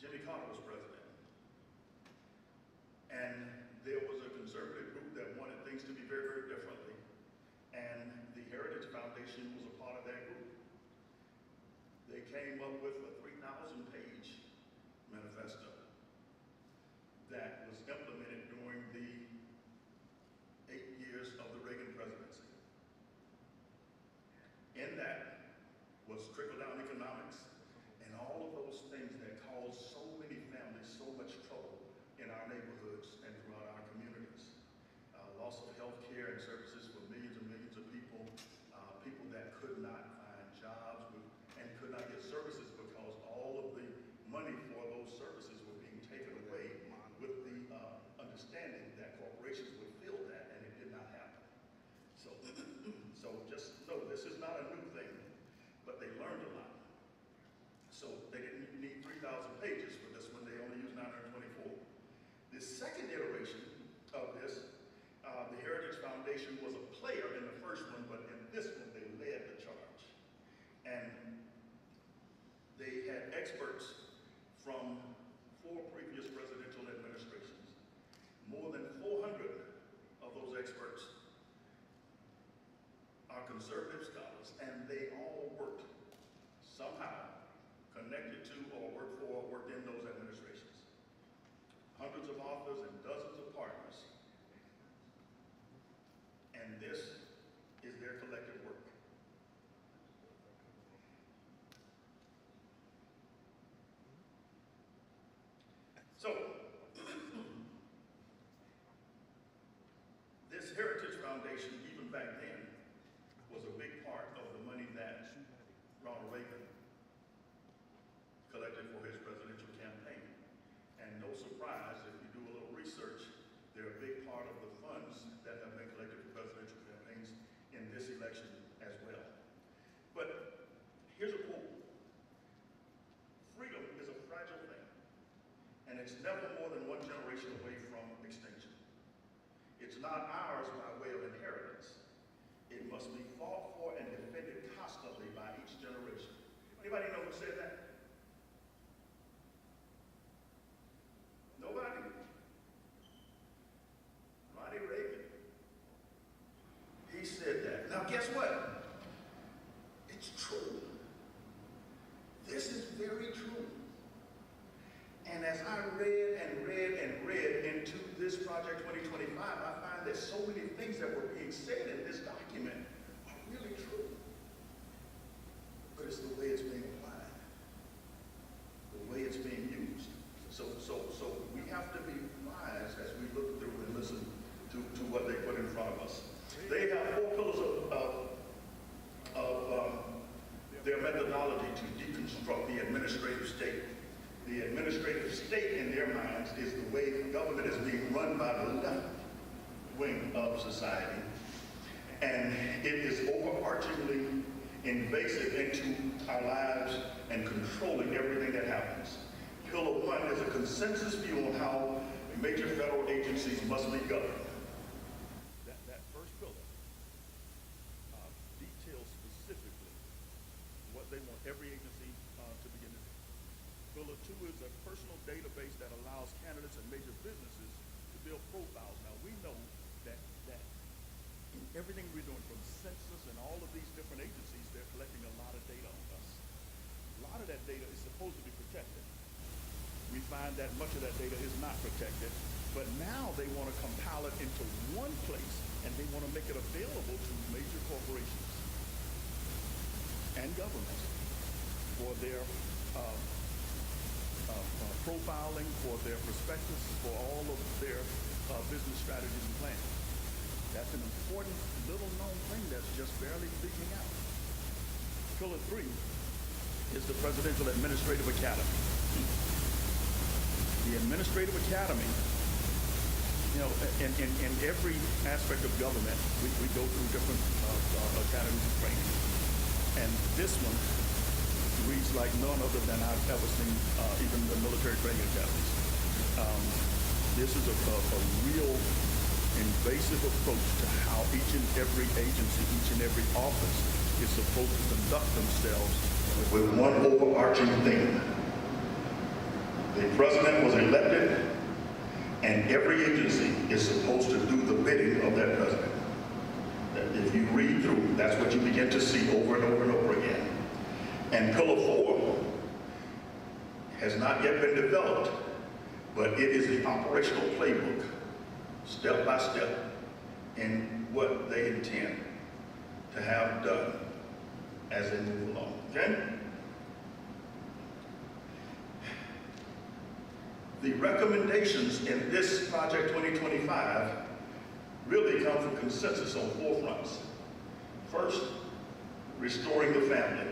Jimmy Carter was president. And there was a conservative group that wanted things to be very, very differently. And the Heritage Foundation was a part of that group. They came up with a 3,000-page manifesto that was implemented during the 8 years of the Reagan presidency. In that was trickle-down economics and all of those things that caused so many families so much trouble in our neighborhoods and throughout our communities. Loss of health care and services for millions and millions of people, people that could not find jobs and could not get services because all of the money for those services were being taken away with the understanding that corporations would fill that, and it did not happen. So just know this is not a new thing, but they learned a lot. So they didn't need 3,000 pages for this one, they only used 924. The second iteration of this, the Heritage Foundation was a player in the first one, but in this one they led the charge. And they had experts from 4 previous presidential administrations. More than 400 of those experts are conservative scholars, and they all worked somehow connected to or worked for or worked in those administrations. Hundreds of authors and dozens of partners. And this is their collective work. So, this Heritage Foundation, even back then, was a big part of the money that Ronald Reagan collected for his presidential campaign. And no surprise, if you do a little research, they're a big part of the funds that have been collected for presidential campaigns in this election as well. But here's a quote. Freedom is a fragile thing, and it's never more than one generation away from extinction. It's not ours by way of inheritance. It must be fought for and defended constantly by each generation. Anybody know who said that? Nobody? Ronald Reagan. He said that. Now guess what? It's true. This is very true. And as I read and read and read into this Project 2025, I find that so many things that were being said in this document are really true. But it's the way it's being applied, the way it's being used. So we have to be wise as we look through and listen to what they put in front of us. They have 4 pillars of their methodology to deconstruct the administrative state. The administrative state in their minds is the way government is being run by the left wing of society. And it is overarchingly invasive into our lives and controlling everything that happens. Pillar 1 is a consensus view on how major federal agencies must be governed. That first pillar details specifically what they want every agency to begin to do. Pillar 2 is a personal database that allows candidates and major businesses to build profiles. Now we know that in everything we're doing, from census and all of these different agencies, they're collecting a lot of data on us. A lot of that data is supposed to be protected. We find that much of that data is not protected, but now they want to compile it into one place and they want to make it available to major corporations and governments for their profiling, for their prospectus, for all of their business strategies and plans. That's an important little known thing that's just barely leaking out. Pillar 3 is the Presidential Administrative Academy. The Administrative Academy, you know, in every aspect of government, we go through different academies of training. And this one reads like none other than I've ever seen, even the military training academies. This is a real invasive approach to how each and every agency, each and every office is supposed to conduct themselves with one overarching thing. The president was elected, and every agency is supposed to do the bidding of that president. If you read through, that's what you begin to see over and over and over again. And Pillar 4 has not yet been developed, but it is the operational playbook, step by step, in what they intend to have done as they move along, okay? The recommendations in this Project 2025 really come from consensus on 4 fronts. First, restoring the family.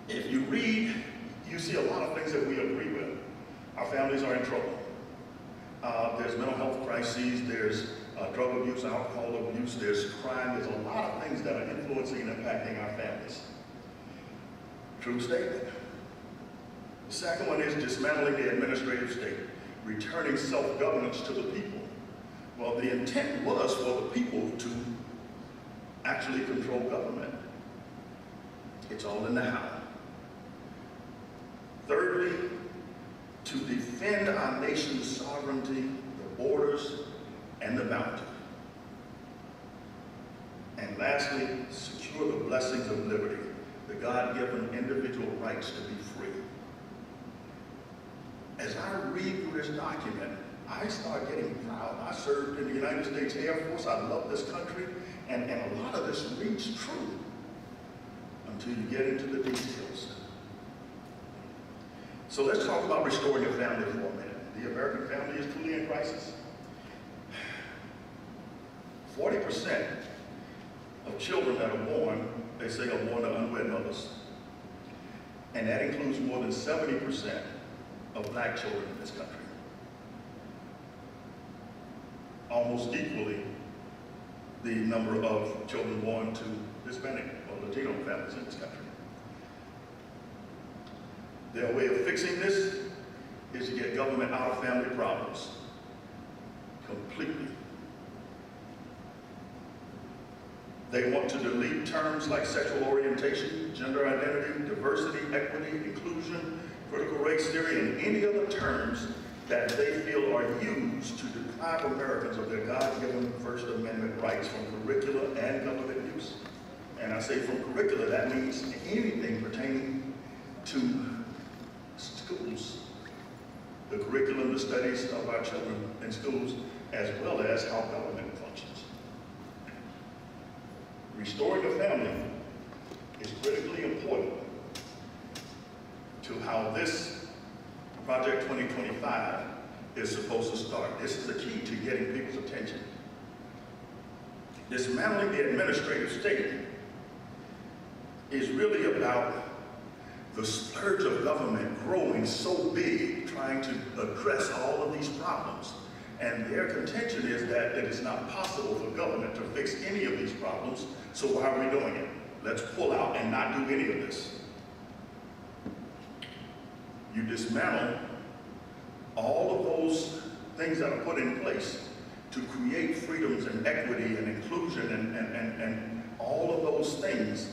If you read, you see a lot of things that we agree with. Our families are in trouble. There's mental health crises, there's drug abuse, alcohol abuse, there's crime, there's a lot of things that are influencing and impacting our families. True statement. The second one is dismantling the administrative state, returning self-governance to the people. Well, the intent was for the people to actually control government. It's all in the how. Thirdly, to defend our nation's sovereignty, the borders, and the boundary. And lastly, secure the blessings of liberty, the God-given individual rights to be free. As I read through this document, I start getting proud. I served in the United States Air Force. I love this country. And a lot of this reads true until you get into the details. So let's talk about restoring a family for a minute. The American family is truly in crisis. 40% of children that are born, they say, are born to unwed mothers. And that includes more than 70% of black children in this country. Almost equally the number of children born to Hispanic or Latino families in this country. Their way of fixing this is to get government out of family problems completely. They want to delete terms like sexual orientation, gender identity, diversity, equity, inclusion, critical race theory, and any other terms that they feel are used to deprive Americans of their God-given First Amendment rights from curricula and government use. And I say from curricula, that means anything pertaining to schools, the curriculum, the studies of our children in schools, as well as how government functions. Restoring a family is critically important to how this Project 2025 is supposed to start. This is the key to getting people's attention. Dismantling the administrative state is really about the splurge of government growing so big, trying to address all of these problems. And their contention is that it is not possible for government to fix any of these problems, so why are we doing it? Let's pull out and not do any of this. You dismantle all of those things that are put in place to create freedoms and equity and inclusion and all of those things.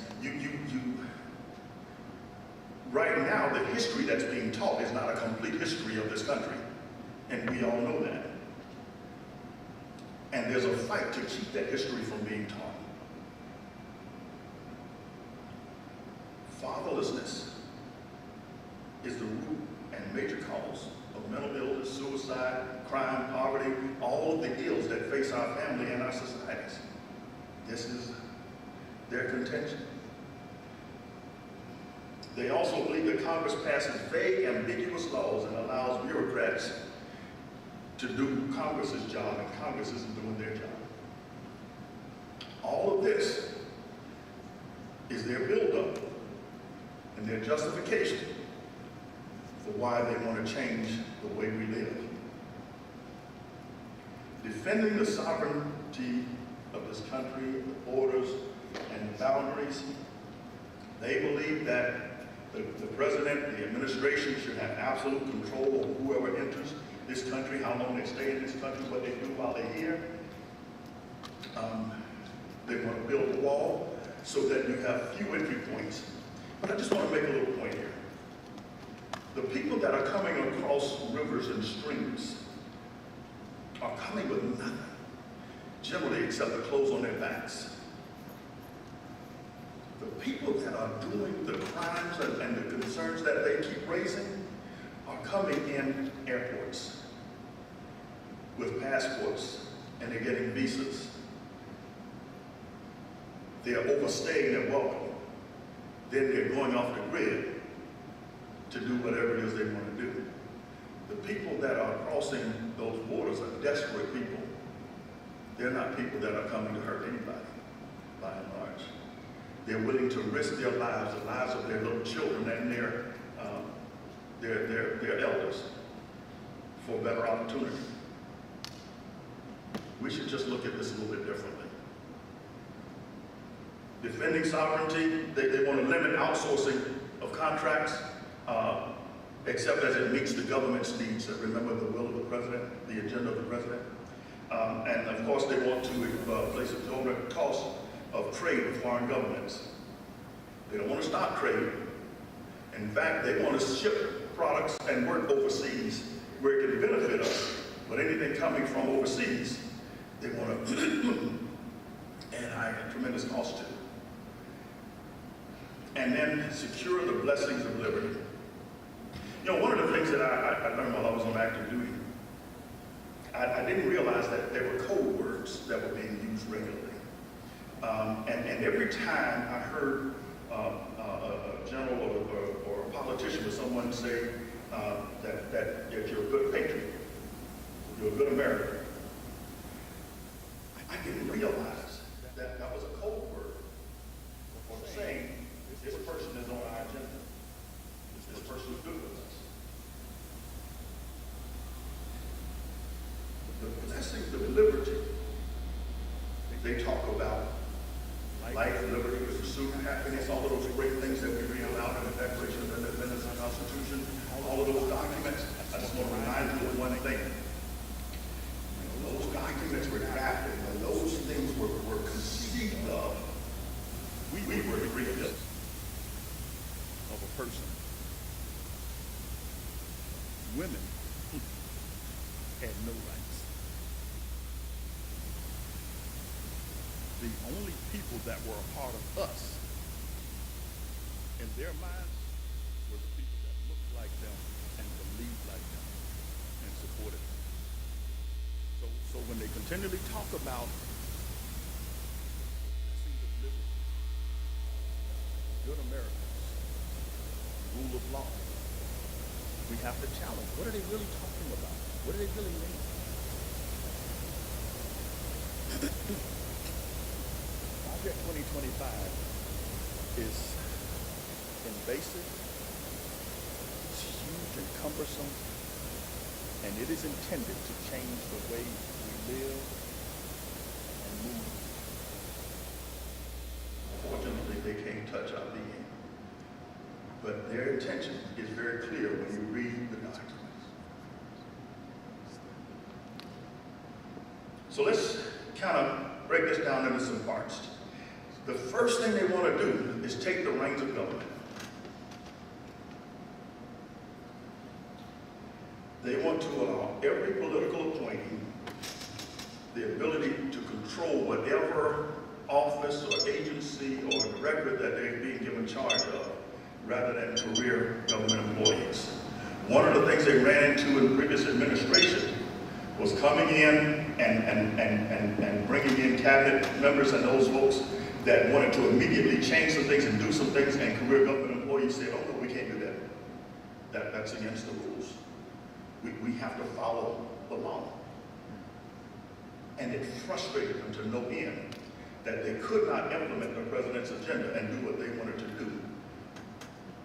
Right now, the history that's being taught is not a complete history of this country, and we all know that. And there's a fight to keep that history from being taught. Fatherlessness is the root and major cause of mental illness, suicide, crime, poverty, all of the ills that face our family and our societies. This is their contention. They also believe that Congress passes vague, ambiguous laws and allows bureaucrats to do Congress's job, and Congress isn't doing their job. All of this is their buildup and their justification for why they want to change the way we live. Defending the sovereignty of this country, the borders, and the boundaries, they believe that the president, the administration should have absolute control over whoever enters this country, how long they stay in this country, what they do while they're here. They want to build a wall so that you have few entry points. But I just want to make a little point here. The people that are coming across rivers and streams are coming with nothing, generally except the clothes on their backs. The people that are doing the crimes and the concerns that they keep raising are coming in airports with passports, and they're getting visas. They're overstaying their welcome. Then they're going off the grid to do whatever it is they want to do. The people that are crossing those borders are desperate people. They're not people that are coming to hurt anybody, by and large. They're willing to risk their lives, the lives of their little children and their elders for a better opportunity. We should just look at this a little bit differently. Defending sovereignty, they want to limit outsourcing of contracts, except as it meets the government's needs. Remember the will of the president, the agenda of the president. And of course they want to place a total cost of trade with foreign governments. They don't want to stop trade. In fact, they want to ship products and work overseas where it can benefit us. But anything coming from overseas, they want to add a tremendous cost to. And then secure the blessings of liberty. You know, one of the things that I learned while I was on active duty, I didn't realize that there were code words that were being used regularly. And every time I heard a general or a politician or someone say that you're a good patriot, you're a good American, I didn't realize that that was a code word for saying this person is on our agenda. This person is good with us. The blessings of liberty, they talk about life, liberty, the pursuit of happiness, all of those great things that we read about in the Declaration of Independence and the Constitution, all of those documents. I just want to remind you of one thing. Those documents were drafted, when those things were conceived of, we were the victims of a person. Women had no rights. The only people that were a part of us, in their minds, were the people that looked like them and believed like them and supported them. So when they continually talk about blessings of liberty, good Americans, rule of law, we have to challenge. What are they really talking about? What do they really mean? Project 2025 is invasive, it's huge and cumbersome, and it is intended to change the way we live and move. Fortunately, they can't touch our being. But their intention is very clear when you read the documents. So let's kind of break this down into some parts. The first thing they want to do is take the reins of government. They want to allow every political appointee the ability to control whatever office or agency or director that they're being given charge of, rather than career government employees. One of the things they ran into in the previous administration was coming in and bringing in cabinet members and those folks that wanted to immediately change some things and do some things, and career government employees said, oh no, we can't do that. That's against the rules. We have to follow the law. And it frustrated them to no end that they could not implement the president's agenda and do what they wanted to do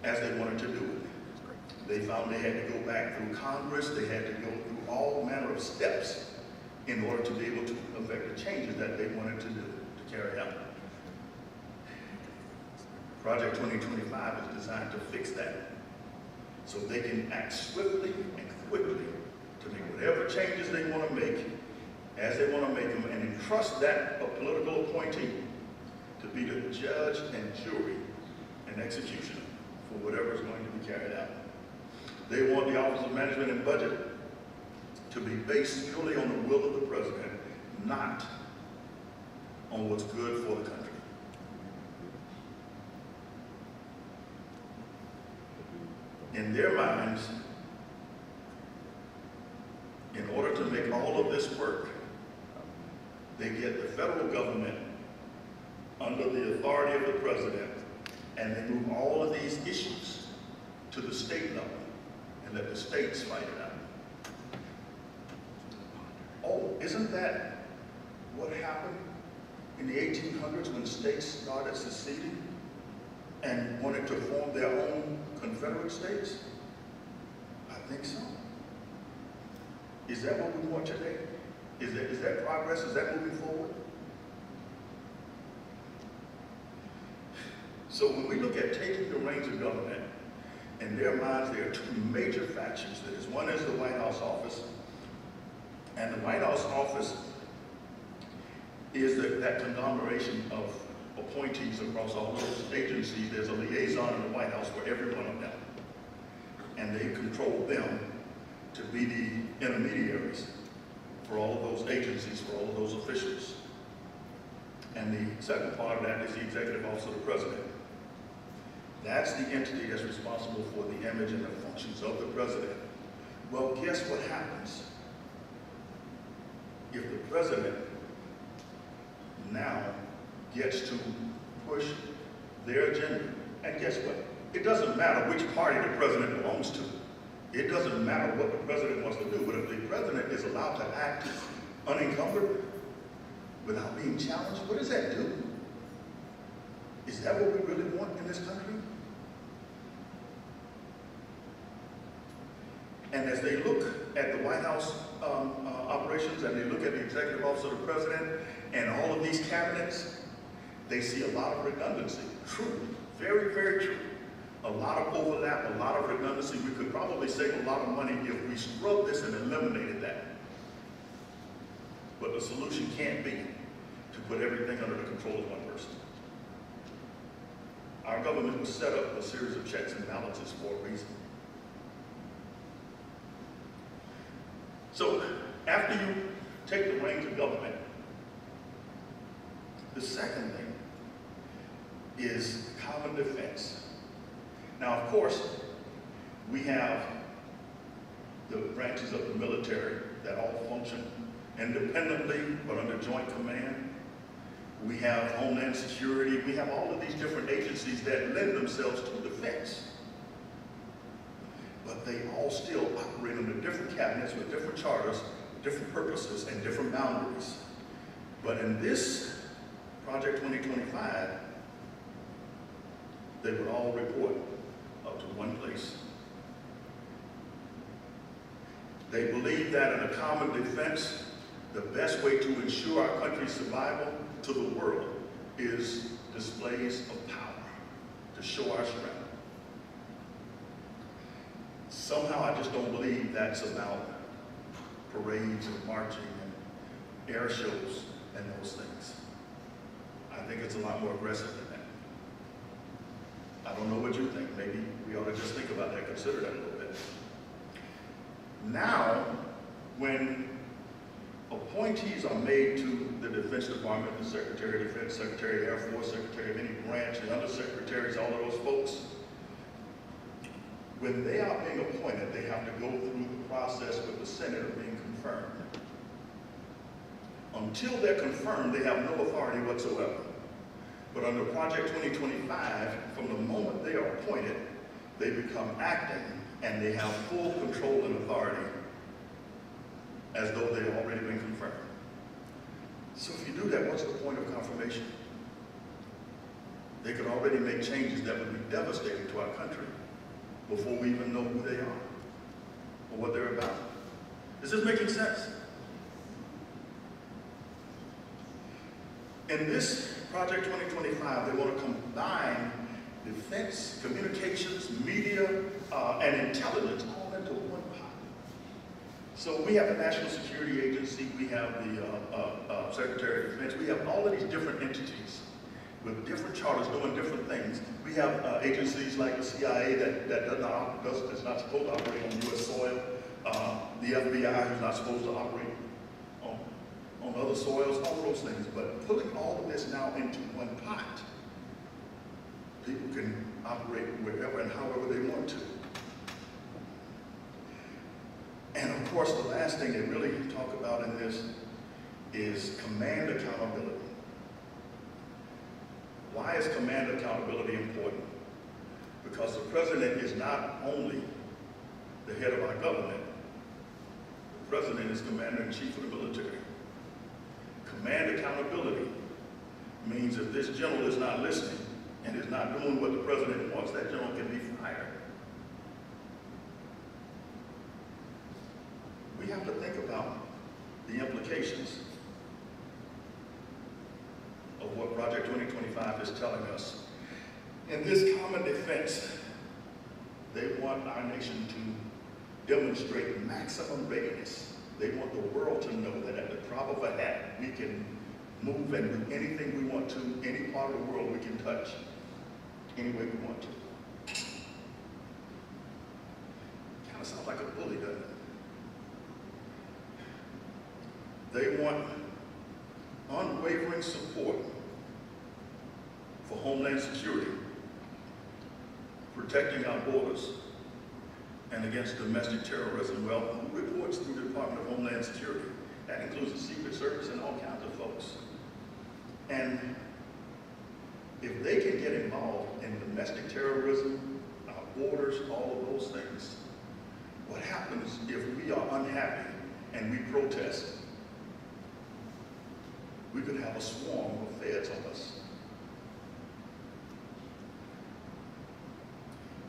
as they wanted to do it. They found they had to go back through Congress, they had to go through all manner of steps in order to be able to effect the changes that they wanted to do, to carry out. Project 2025 is designed to fix that, so they can act swiftly and quickly to make whatever changes they want to make, as they want to make them, and entrust that a political appointee to be the judge and jury and executioner for whatever is going to be carried out. They want the Office of Management and Budget to be based purely on the will of the president, not on what's good for the country. In their minds, in order to make all of this work, they get the federal government under the authority of the president, and they move all of these issues to the state level and let the states fight it out. Oh, isn't that what happened in the 1800s when states started seceding and wanted to form their own Confederate states? I think so. Is that what we want today? Is that progress? Is that moving forward? So when we look at taking the reins of government, in their minds there are two major factions. One is the White House office, and the White House office is that conglomeration of appointees across all those agencies. There's a liaison in the White House for every one of them, and they control them to be the intermediaries for all of those agencies, for all of those officials. And the second part of that is the executive office of the president. That's the entity that's responsible for the image and the functions of the president. Well, guess what happens if the president now gets to push their agenda? And guess what? It doesn't matter which party the president belongs to. It doesn't matter what the president wants to do, but if the president is allowed to act unencumbered without being challenged, what does that do? Is that what we really want in this country? And as they look at the White House operations, and they look at the executive office of the president and all of these cabinets, they see a lot of redundancy. True, very, very true. A lot of overlap, a lot of redundancy. We could probably save a lot of money if we scrubbed this and eliminated that. But the solution can't be to put everything under the control of one person. Our government was set up with a series of checks and balances for a reason. So after you take the reins of government, the second thing is common defense. Now, of course, we have the branches of the military that all function independently but under joint command. We have Homeland Security. We have all of these different agencies that lend themselves to defense. But they all still operate under different cabinets with different charters, different purposes, and different boundaries. But in this Project 2025, they would all report up to one place. They believe that in a common defense, the best way to ensure our country's survival to the world is displays of power, to show our strength. Somehow I just don't believe that's about parades and marching and air shows and those things. I think it's a lot more aggressive than that. I don't know what you think. Maybe we ought to just think about that, consider that a little bit. Now, when appointees are made to the Defense Department, the Secretary of Defense, Secretary of the Air Force, Secretary of any branch, the undersecretaries, all of those folks, when they are being appointed, they have to go through the process with the Senate of being confirmed. Until they're confirmed, they have no authority whatsoever. But under Project 2025, from the moment they are appointed, they become acting, and they have full control and authority as though they've already been confirmed. So if you do that, what's the point of confirmation? They could already make changes that would be devastating to our country before we even know who they are or what they're about. Is this making sense? In this Project 2025, they want to combine defense, communications, media, and intelligence all into one pot. So we have the National Security Agency, we have the Secretary of Defense, we have all of these different entities with different charters doing different things. We have agencies like the CIA that is not supposed to operate on U.S. soil, the FBI who's not supposed to operate on other soils, all those things. But putting all of this now into one pot, people can operate wherever and however they want to. And of course, the last thing they really talk about in this is command accountability. Why is command accountability important? Because the president is not only the head of our government, the president is commander-in-chief of the military. Command accountability means if this general is not listening and is not doing what the president wants, that general can be fired. We have to think about the implications of what Project 2025 is telling us. In this common defense, they want our nation to demonstrate maximum readiness. They want the world to know that at the drop of a hat, we can move and do anything we want to, any part of the world we can touch, any way we want to. Kind of sounds like a bully, doesn't it? They want unwavering support for Homeland Security, protecting our borders, and against domestic terrorism. Well, who reports through the Department of Homeland Security? That includes the Secret Service and all kinds of folks. And if they can get involved in domestic terrorism, our borders, all of those things, what happens if we are unhappy and we protest? We could have a swarm of feds on us.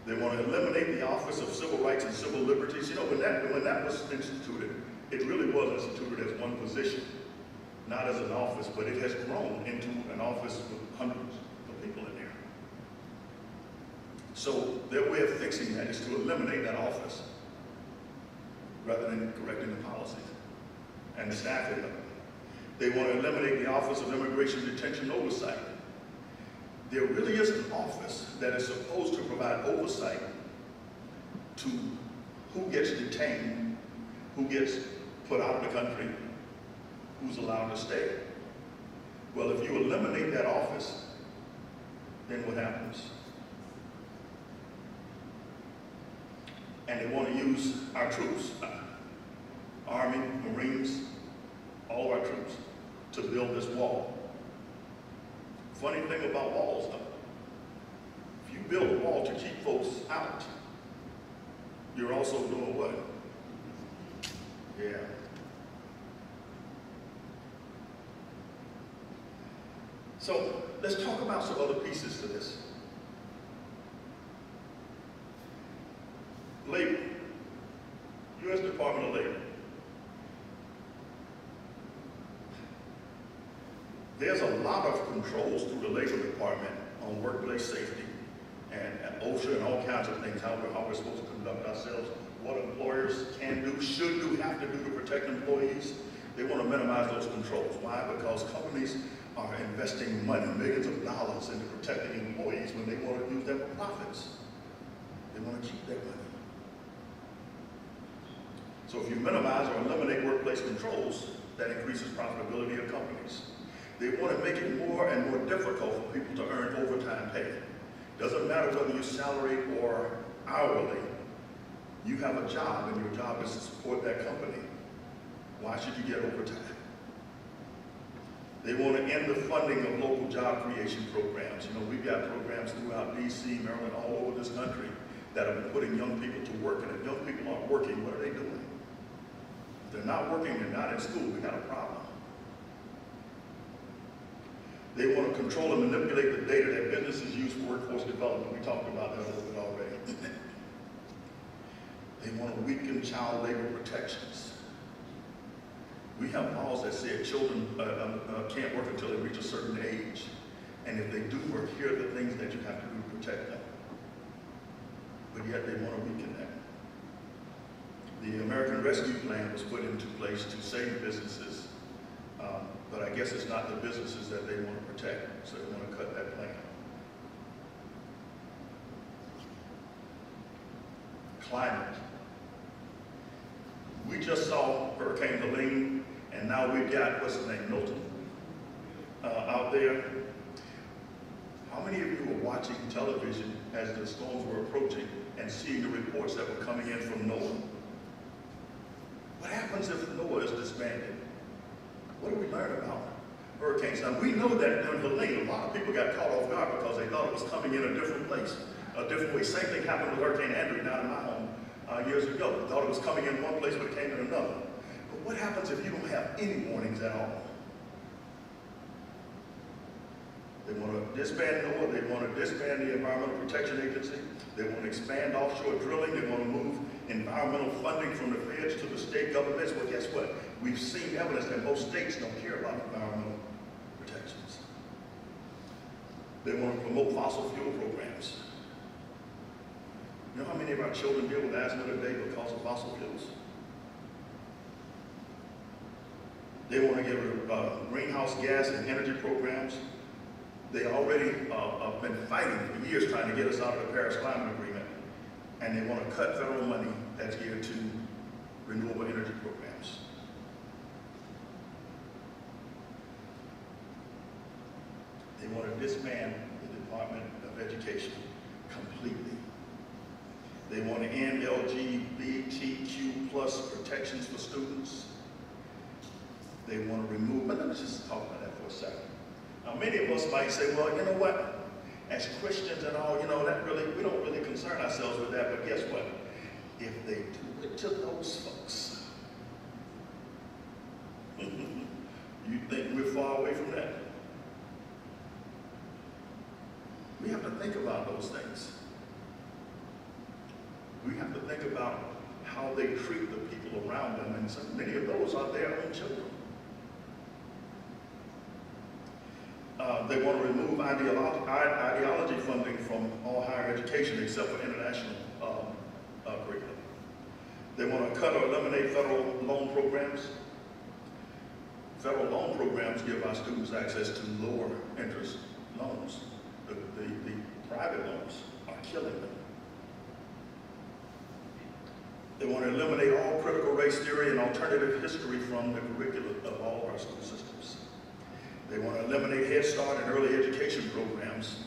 They want to eliminate the Office of Civil Rights and Civil Liberties. You know, when that was instituted, it really was instituted as one position, not as an office, but it has grown into an office with hundreds of people in there. So their way of fixing that is to eliminate that office rather than correcting the policies and the staffing of it. They want to eliminate the Office of Immigration Detention Oversight. There really is an office that is supposed to provide oversight to who gets detained, who gets put out of the country, who's allowed to stay. Well, if you eliminate that office, then what happens? And they want to use our troops, Army, Marines, all of our troops, to build this wall. Funny thing about walls, though, if you build a wall to keep folks out, you're also doing what? Yeah. So let's talk about some other pieces to this. Labor, U.S. Department of Labor. There's a lot of controls through the Labor Department on workplace safety and OSHA and all kinds of things, how we're supposed to conduct ourselves, what employers can do, should do, have to do to protect employees. They want to minimize those controls. Why? Because companies are investing money, millions of dollars, into protecting employees when they want to use them for profits. They want to keep their money. So if you minimize or eliminate workplace controls, that increases profitability of companies. They want to make it more and more difficult for people to earn overtime pay. Doesn't matter whether you're salaried or hourly. You have a job, and your job is to support that company. Why should you get overtime? They want to end the funding of local job creation programs. You know, we've got programs throughout D.C., Maryland, all over this country that have been putting young people to work. And if young people aren't working, what are they doing? If they're not working, they're not in school, we got a problem. They want to control and manipulate the data that businesses use for workforce development. We talked about that a little bit already. They want to weaken child labor protections. We have laws that say children can't work until they reach a certain age. And if they do work, here are the things that you have to do to protect them. But yet they want to weaken that. The American Rescue Plan was put into place to save businesses But I guess it's not the businesses that they want to protect, so they want to cut that plan. Climate. We just saw Hurricane Helene, and now we've got, what's his name, Milton, out there. How many of you were watching television as the storms were approaching and seeing the reports that were coming in from NOAA? What happens if NOAA is disbanded? What do we learn about hurricanes? Now, we know that during Helene, a lot of people got caught off guard because they thought it was coming in a different place, a different way. Same thing happened with Hurricane Andrew down in my home years ago. They thought it was coming in one place, but it came in another. But what happens if you don't have any warnings at all? They want to disband NOAA. They want to disband the Environmental Protection Agency. They want to expand offshore drilling. They want to move environmental funding from the feds to the state governments. Well, guess what? We've seen evidence that most states don't care about environmental protections. They want to promote fossil fuel programs. You know how many of our children deal with asthma today because of fossil fuels? They want to get rid of greenhouse gas and energy programs. They already have been fighting for years trying to get us out of the Paris Climate Agreement, and they want to cut federal money that's geared to renewable energy programs. They want to disband the Department of Education completely. They want to end LGBTQ+ protections for students. They want to remove, but let me just talk about that for a second. Now, many of us might say, well, you know what? As Christians and all, you know, we don't really concern ourselves with that, but guess what? If they do it to those folks, you think we're far away from that? We have to think about those things. We have to think about how they treat the people around them, and so many of those are their own children. They want to remove ideology funding from all higher education except for international curriculum. They want to cut or eliminate federal loan programs. Federal loan programs give our students access to lower interest loans. The private loans are killing them. They want to eliminate all critical race theory and alternative history from the curriculum of all of our school systems. They want to eliminate Head Start and early education programs.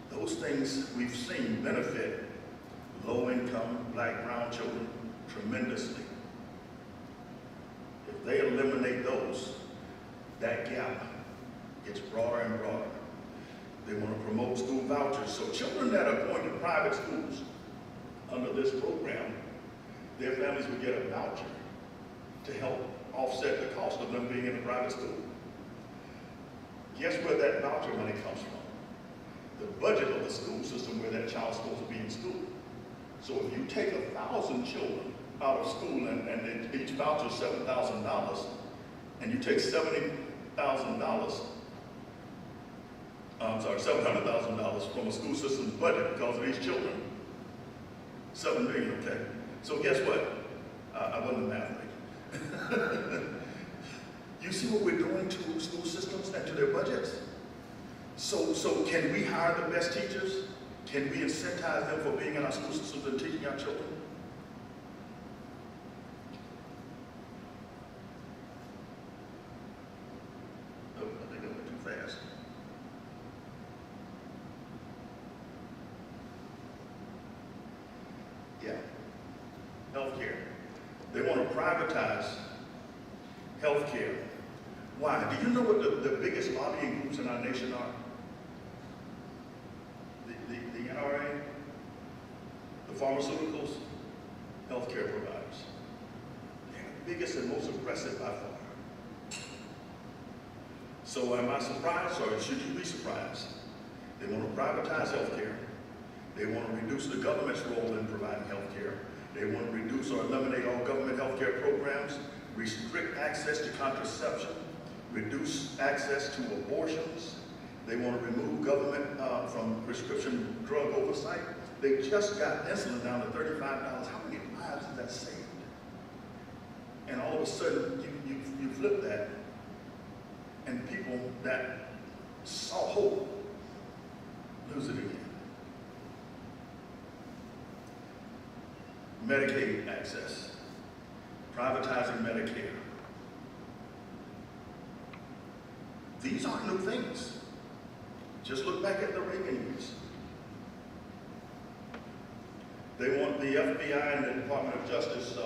Those things we've seen benefit low-income, black, brown children tremendously. If they eliminate those, that gap gets broader and broader. They want to promote school vouchers. So children that are going to private schools under this program, their families would get a voucher to help offset the cost of them being in a private school. Guess where that voucher money comes from? The budget of the school system where that child's supposed to be in school. So if you take 1,000 children out of school and each voucher is $7,000, and you take $700,000 from a school system's budget because of these children, $7 million, okay? So guess what? I wasn't a math major. You see what we're doing to school systems and to their budgets? So can we hire the best teachers? Can we incentivize them for being in our school systems and teaching our children? Oh, I think I went too fast. Yeah. Healthcare. They want to privatize healthcare. Why? Do you know what the biggest lobbying groups in our nation are? The NRA, the pharmaceuticals, healthcare providers. They're the biggest and most aggressive by far. So am I surprised, or should you be surprised? They want to privatize healthcare. They want to reduce the government's role in providing healthcare. They want to reduce or eliminate all government healthcare programs, restrict access to contraception, reduce access to abortions. They want to remove government from prescription drug oversight. They just got insulin down to $35. How many lives has that saved? And all of a sudden, you flip that, and people that saw hope lose it again. Medicaid access, privatizing Medicare. These aren't new things. Just look back at the Reagan years. They want the FBI and the Department of Justice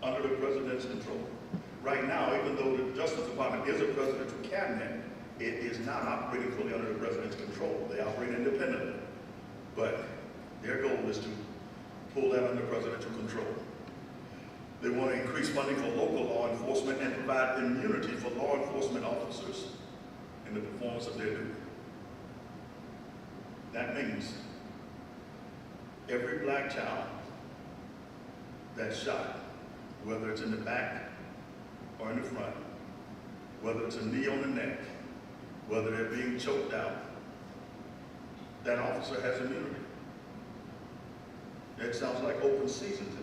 under the president's control. Right now, even though the Justice Department is a presidential cabinet, it is not operating fully under the president's control. They operate independently. But their goal is to pull that under presidential control. They want to increase funding for local law enforcement and provide immunity for law enforcement officers in the performance of their duty. That means every black child that's shot, whether it's in the back or in the front, whether it's a knee on the neck, whether they're being choked out, that officer has immunity. It sounds like open season to me.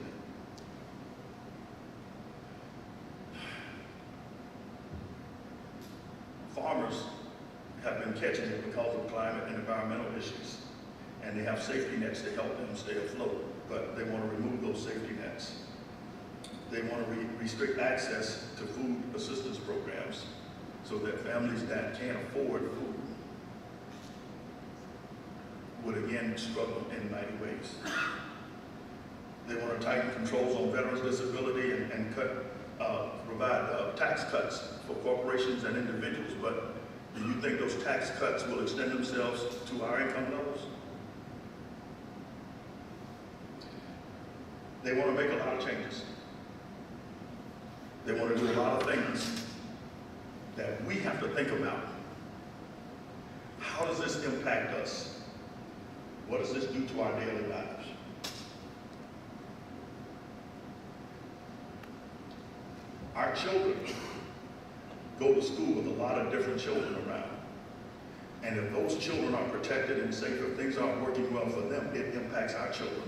Farmers have been catching it because of climate and environmental issues, and they have safety nets to help them stay afloat, but they want to remove those safety nets. They want to restrict access to food assistance programs so that families that can't afford food would again struggle in mighty ways. They want to tighten controls on veterans' disability and provide tax cuts for corporations and individuals, but do you think those tax cuts will extend themselves to our income levels? They want to make a lot of changes. They want to do a lot of things that we have to think about. How does this impact us? What does this do to our daily lives? Our children go to school with a lot of different children around. And if those children are protected and safe, if things aren't working well for them, it impacts our children.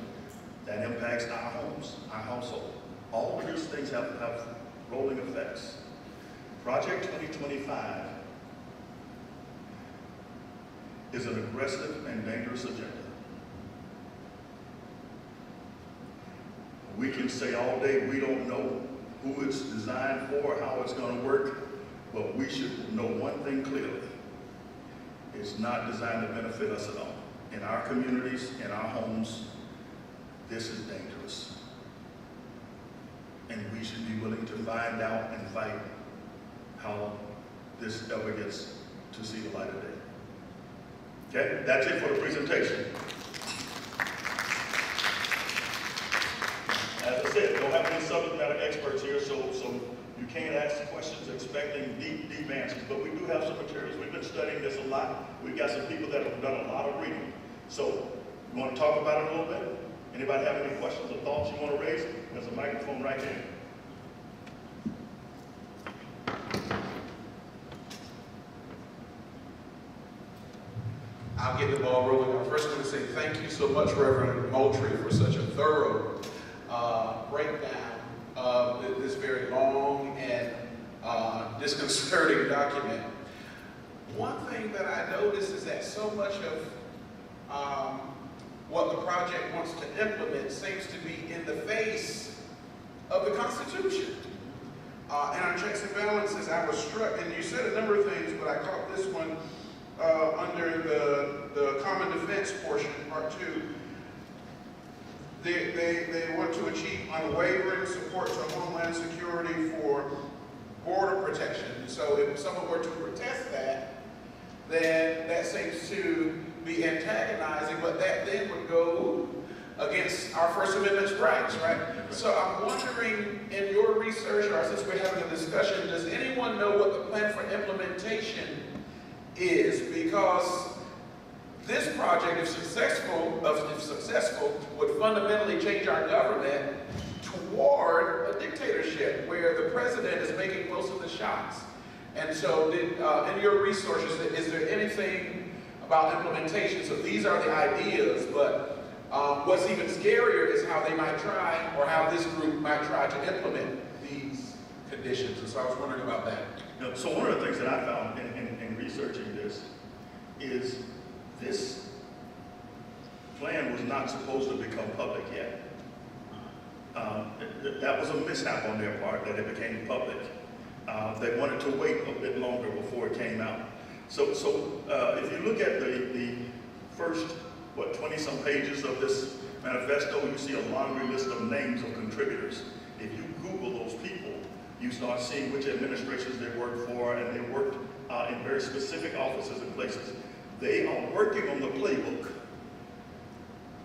That impacts our homes, our household. All of these things have rolling effects. Project 2025 is an aggressive and dangerous agenda. We can say all day we don't know who it's designed for, how it's going to work, but we should know one thing clearly. It's not designed to benefit us at all. In our communities, in our homes, this is dangerous. And we should be willing to find out and fight how this ever gets to see the light of day. Okay, that's it for the presentation. As I said, don't have any subject matter experts here, so you can't ask questions expecting deep answers, but we do have some materials. We've been studying this a lot. We've got some people that have done a lot of reading. So, you want to talk about it a little bit? Anybody have any questions or thoughts you want to raise? There's a microphone right here. I'll get the ball rolling. I first want to say thank you so much, Reverend Moultrie, for such a thorough breakdown of this very long and disconcerting document. One thing that I noticed is that so much of what the project wants to implement seems to be in the face of the Constitution. And on checks and balances, I was struck, and you said a number of things, but I caught this one under the common defense portion, part 2. They want to achieve unwavering support to Homeland Security for border protection. So if someone were to protest that, then that seems to be antagonizing, but that then would go against our First Amendment rights, right? So I'm wondering, in your research, or since we're having a discussion, does anyone know what the plan for implementation is? Because this project, if successful, would fundamentally change our government toward a dictatorship where the president is making most of the shots. And so in your resources, is there anything about implementation? So these are the ideas, but what's even scarier is how they might try, or how this group might try to implement these conditions. And so I was wondering about that. You know, so one of the things that I found in researching this is this plan was not supposed to become public yet. That was a mishap on their part that it became public. They wanted to wait a bit longer before it came out. So if you look at the first, 20-some pages of this manifesto, you see a laundry list of names of contributors. If you Google those people, you start seeing which administrations they worked for, and they worked in very specific offices and places. They are working on the playbook,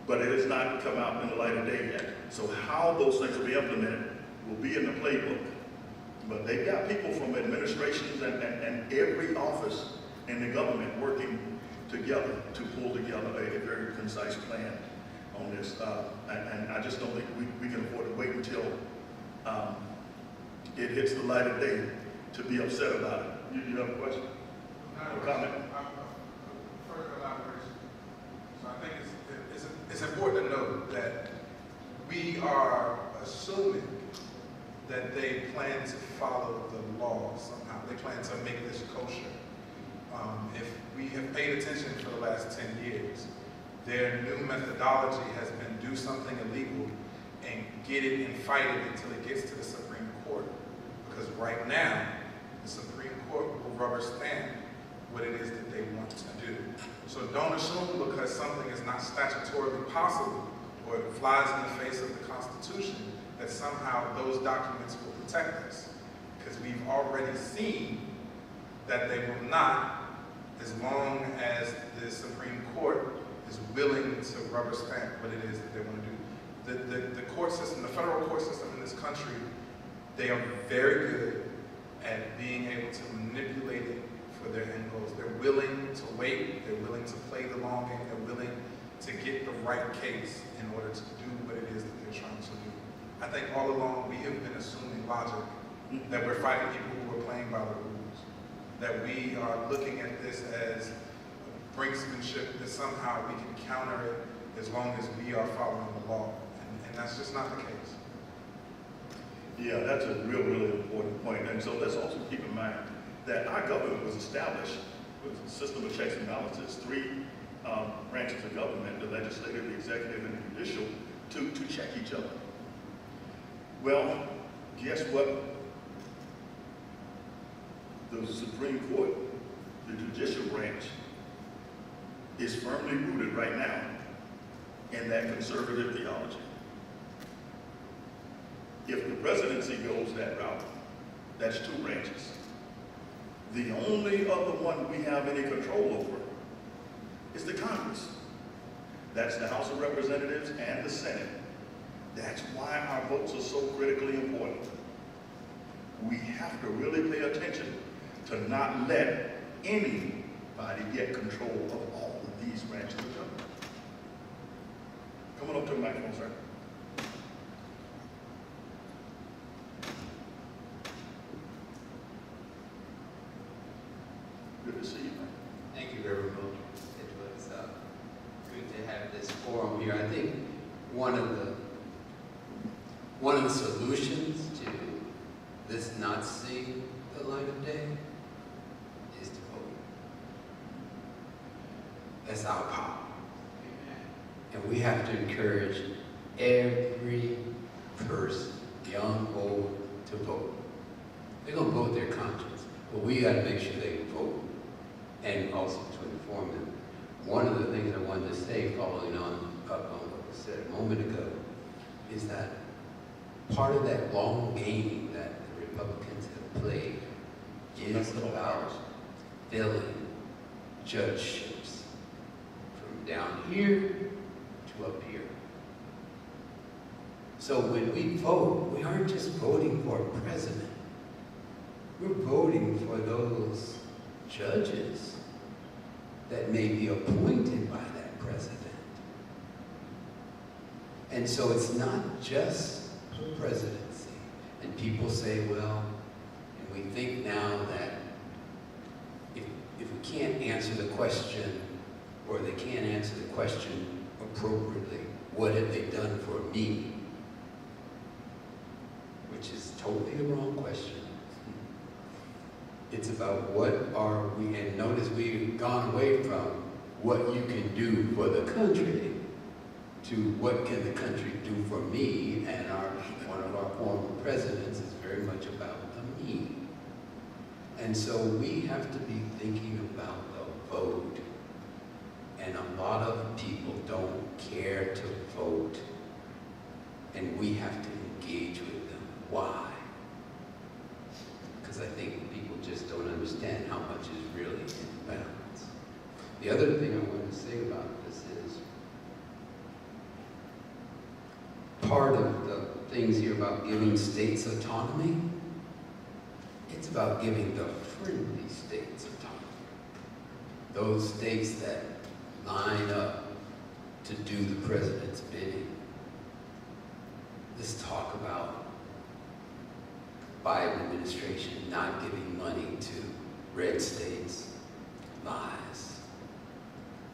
but it has not come out in the light of day yet. So how those things will be implemented will be in the playbook. But they've got people from administrations and every office in the government working together to pull together a very concise plan on this. And I just don't think we can afford to wait until it hits the light of day to be upset about it. You have a question? Or comment? Further elaboration. So I think it's important to note that we are assuming that they plan to follow the law somehow. They plan to make this kosher. If we have paid attention for the last 10 years, their new methodology has been do something illegal and get it and fight it until it gets to the Supreme Court. Because right now, the Supreme Court will rubber stamp what it is that they want to do. So don't assume because something is not statutorily possible or it flies in the face of the Constitution that somehow those documents will protect us. Because we've already seen that they will not, as long as the Supreme Court is willing to rubber stamp what it is that they want to do. The court system, the federal court system in this country, they are very good at being able to manipulate it for their end goals. They're willing to wait, they're willing to play the long game, they're willing to get the right case in order to do what it is that they're trying to do. I think all along we have been assuming logic, that we're fighting people who are playing by the rules, that we are looking at this as brinksmanship, that somehow we can counter it as long as we are following the law. And that's just not the case. Yeah, that's a really important point. And so let's also keep in mind that our government was established with a system of checks and balances, three branches of government, the legislative, the executive, and the judicial, to check each other. Well, guess what? The Supreme Court, the judicial branch, is firmly rooted right now in that conservative theology. If the presidency goes that route, that's two branches. The only other one we have any control over is the Congress. That's the House of Representatives and the Senate. That's why our votes are so critically important. We have to really pay attention to not let anybody get control of all of these branches of government. Come on up to the microphone, sir. Good to see you, man. Thank you, Reverend Miller. It was good to have this forum here. I think one of the solutions to this not seeing the light of day is to vote. That's our power. And we have to encourage every person, young, old, to vote. They're going to vote their conscience, but we got to make sure they vote. And also to inform them. One of the things I wanted to say, following on up on what was said a moment ago, is that part of that long game that the Republicans have played is about filling judgeships from down here to up here. So when we vote, we aren't just voting for a president. We're voting for those judges that may be appointed by that president. And so it's not just the presidency. And people say, well, and we think now that if we can't answer the question, or they can't answer the question appropriately, what have they done for me? Which is totally the wrong question. It's about what are we, and notice we've gone away from what you can do for the country to what can the country do for me, and one of our former presidents is very much about the me. And so we have to be thinking about the vote. And a lot of people don't care to vote. And we have to engage with them. Why? Because I think people just don't understand how much is really in balance. The other thing I want to say about this is, part of the things here about giving states autonomy, it's about giving the friendly states autonomy. Those states that line up to do the president's bidding. This talk about Biden administration not giving money to red states, lies.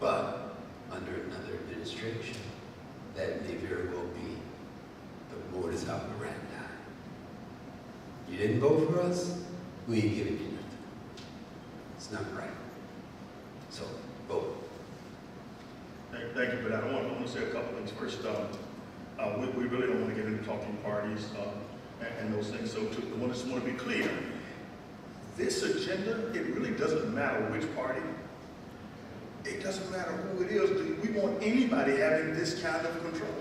But under another administration, that may very well be the modus operandi. You didn't vote for us, we ain't giving you nothing. It's not right. So, vote. Thank you, but I want to say a couple things. First, we really don't want to get into talking parties and those things. So I just want to be clear. This agenda, it really doesn't matter which party. It doesn't matter who it is. We want anybody having this kind of control.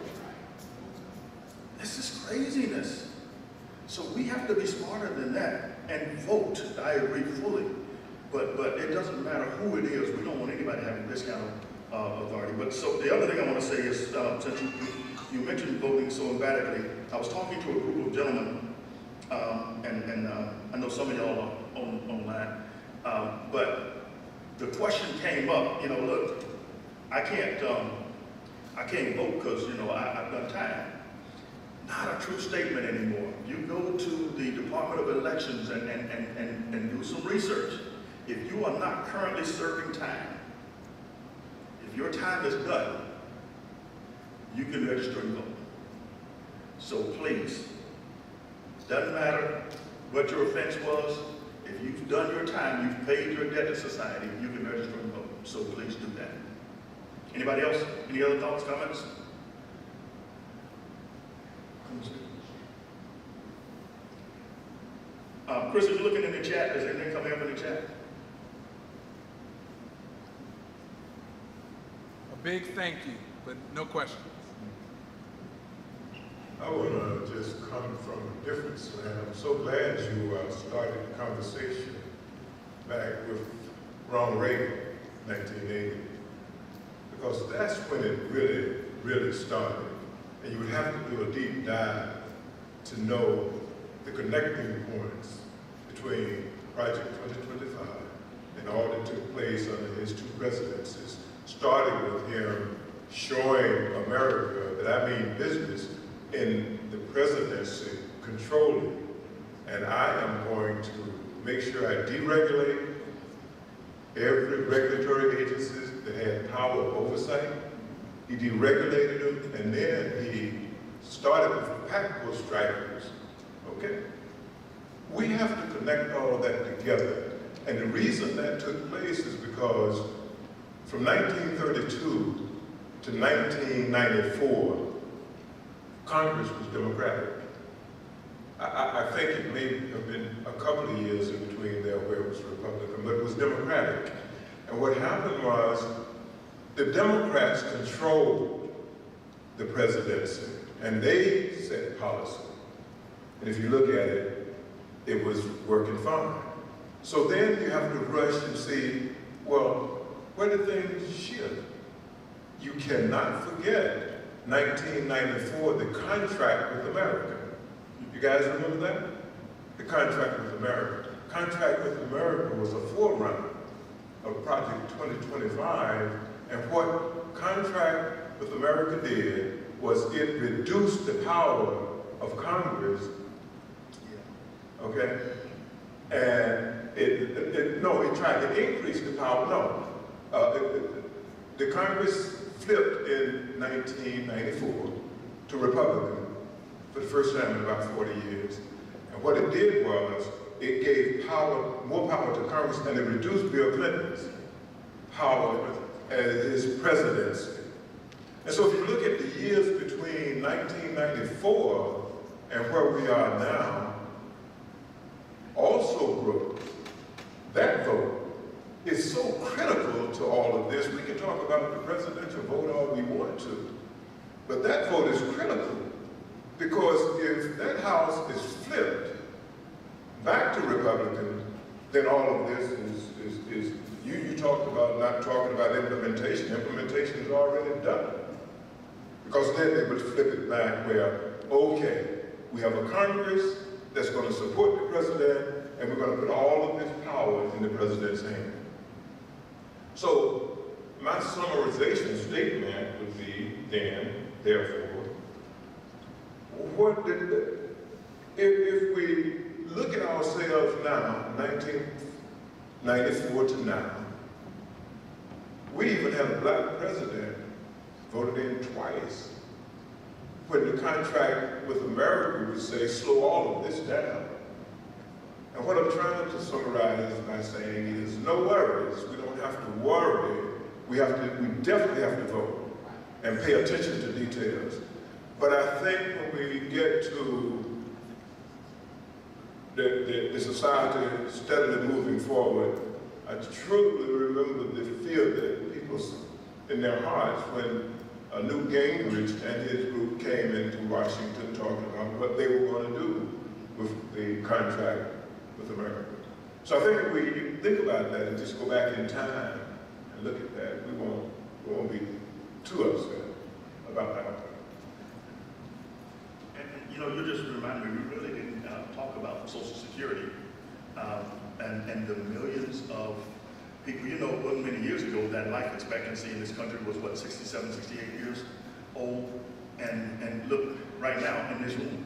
This is craziness. So we have to be smarter than that and vote. I agree fully. But it doesn't matter who it is. We don't want anybody having this kind of authority. But so the other thing I want to say is, since you mentioned voting so emphatically, I was talking to a group of gentlemen, and I know some of y'all are online, but the question came up, look, I can't vote because, I've done time. Not a true statement anymore. You go to the Department of Elections and do some research. If you are not currently serving time, if your time is done, you can register and vote. So please, doesn't matter what your offense was. If you've done your time, you've paid your debt to society, you can register and vote. So please do that. Anybody else? Any other thoughts, comments? Chris, if you're looking in the chat, is anything coming up in the chat? A big thank you, but no questions. I want to just come from a different slant. I'm so glad you started the conversation back with Ronald Reagan, 1980, because that's when it really started. And you would have to do a deep dive to know the connecting points between Project 2025 and all that took place under his two presidencies, starting with him showing America that I mean business in the presidency controlling. And I am going to make sure I deregulate every regulatory agency that had power of oversight. He deregulated them, and then he started with practical strikers, okay? We have to connect all of that together. And the reason that took place is because from 1932 to 1994, Congress was Democratic. I think it may have been a couple of years in between there where it was Republican, but it was Democratic. And what happened was the Democrats controlled the presidency, and they set policy. And if you look at it, it was working fine. So then you have to rush and see, well, where did things shift? You cannot forget 1994, the contract with America. You guys remember that? The contract with America. Contract with America was a forerunner of Project 2025, and what Contract with America did was it reduced the power of Congress, okay? And it tried to increase the power, the Congress flipped in 1994 to Republican for the first time in about 40 years. And what it did was, it gave more power to Congress, and it reduced Bill Clinton's power as his presidency. And so if you look at the years between 1994 and where we are now, also broke. That vote is so critical to all of this. We can talk about the presidential vote all we want to, but that vote is critical, because if that House is flipped back to Republicans, then all of this is you talked about not talking about implementation. Implementation is already done. Because then they would flip it back where, okay, we have a Congress that's going to support the president, and we're going to put all of this power in the president's hand. So my summarization statement would be then, therefore, if we look at ourselves now, 1994 to now, we even had a black president voted in twice. When the contract with America would say, slow all of this down. And what I'm trying to summarize by saying is, no worries, we don't have to worry. We definitely have to vote and pay attention to details. But I think when we get to the society steadily moving forward, I truly remember the fear that people in their hearts when Newt Gingrich and his group came into Washington talking about what they were going to do with the contract with America. So I think if we think about that and just go back in time and look at that, we won't be too upset about that. And you know, you just reminded me, we really didn't talk about Social Security and the millions of people. You know, it wasn't many years ago that life expectancy in this country was, what, 67, 68 years old? And look, right now in this room.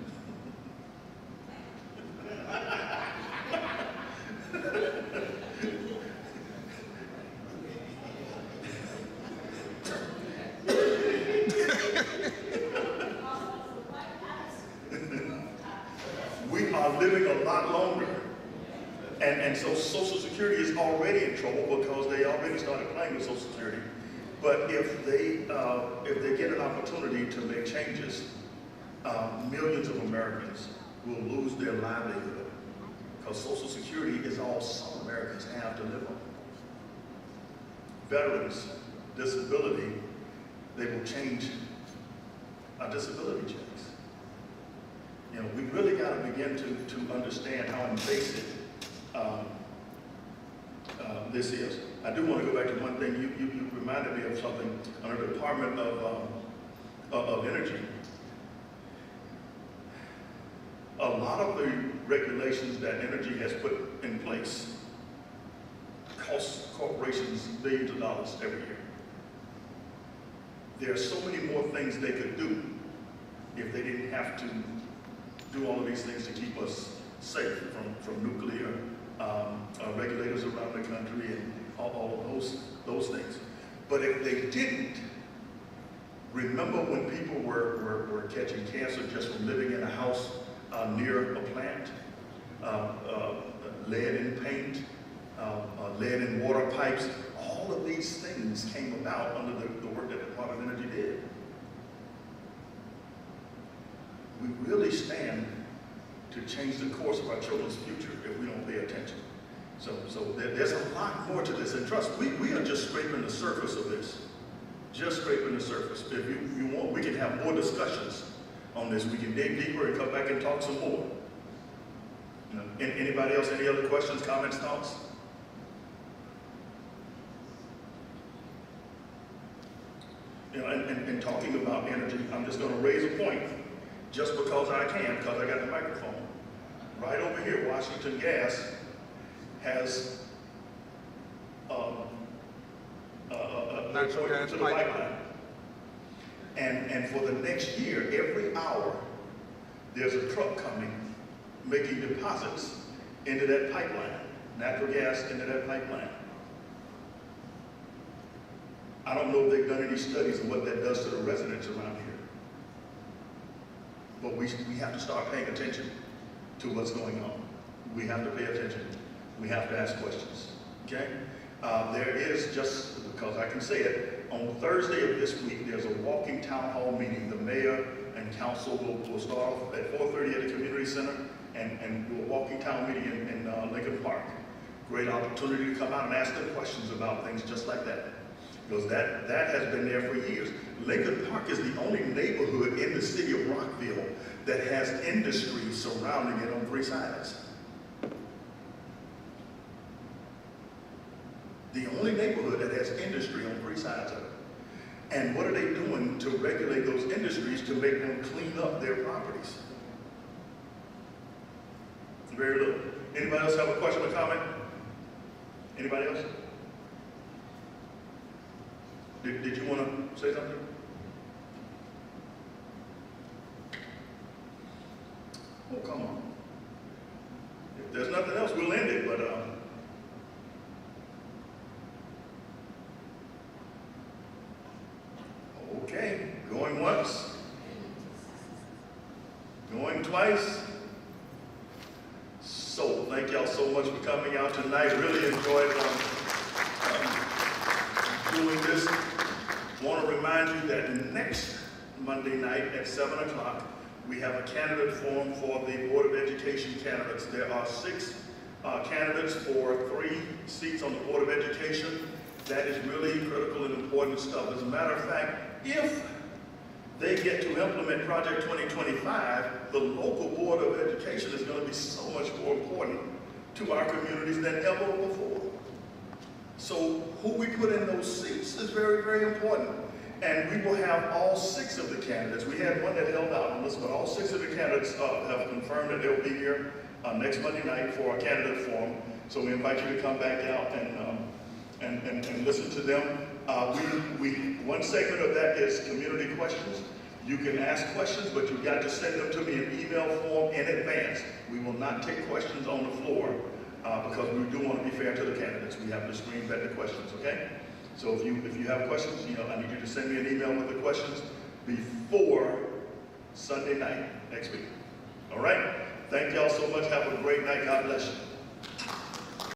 We are living a lot longer. And so Social Security is already in trouble because they already started playing with Social Security. But if they get an opportunity to make changes, millions of Americans will lose their livelihood because Social Security is all some Americans have to live on. Veterans, disability, they will change our disability checks. You know, we really got to begin to understand how invasive this is. I do want to go back to one thing. You reminded me of something under the Department of Energy. A lot of the regulations that energy has put in place cost corporations billions of dollars every year. There are so many more things they could do if they didn't have to do all of these things to keep us safe from nuclear regulators around the country and all of those things. But if they didn't, remember when people were catching cancer just from living in a house near a plant, lead in paint, lead in water pipes, all of these things came about under the work that the Department of Energy did. We really stand to change the course of our children's future if we don't pay attention. So there's a lot more to this, and trust, we are just scraping the surface of this. Just scraping the surface. If you want, we can have more discussions on this. We can dig deeper and come back and talk some more. You know, anybody else, any other questions, comments, thoughts? You know, and talking about energy, I'm just going to raise a point just because I can, because I got the microphone. Right over here, Washington Gas has natural gas pipeline. And for the next year, every hour, there's a truck coming, making deposits into that pipeline, natural gas into that pipeline. I don't know if they've done any studies of what that does to the residents around here. But we have to start paying attention to what's going on. We have to pay attention. We have to ask questions, okay? There is, just because I can say it, on Thursday of this week, there's a walking town hall meeting. The mayor and council will start off at 4:30 at the community center and do a walking town meeting in Lincoln Park. Great opportunity to come out and ask them questions about things just like that. Because that has been there for years. Lincoln Park is the only neighborhood in the city of Rockville that has industry surrounding it on 3 sides. The only neighborhood that has industry on 3 sides of it. And what are they doing to regulate those industries to make them clean up their properties? Very little. Anybody else have a question or comment? Anybody else? Did you want to say something? Oh, come on. If there's nothing else, we'll end it, but okay, going once, going twice. So thank y'all so much for coming out tonight. Really enjoyed doing this. Want to remind you that next Monday night at 7 o'clock, we have a candidate forum for the Board of Education candidates. There are 6 candidates for 3 seats on the Board of Education. That is really critical and important stuff. As a matter of fact, if they get to implement Project 2025, the local Board of Education is going to be so much more important to our communities than ever before. So who we put in those seats is very, very important. And we will have all 6 of the candidates. We had one that held out on us, but all 6 of the candidates have confirmed that they'll be here next Monday night for a candidate forum. So we invite you to come back out and listen to them. One segment of that is community questions. You can ask questions, but you've got to send them to me in email form in advance. We will not take questions on the floor because we do want to be fair to the candidates. We have to screen vet the questions, okay? So if you have questions, I need you to send me an email with the questions before Sunday night next week. All right? Thank y'all so much. Have a great night. God bless you.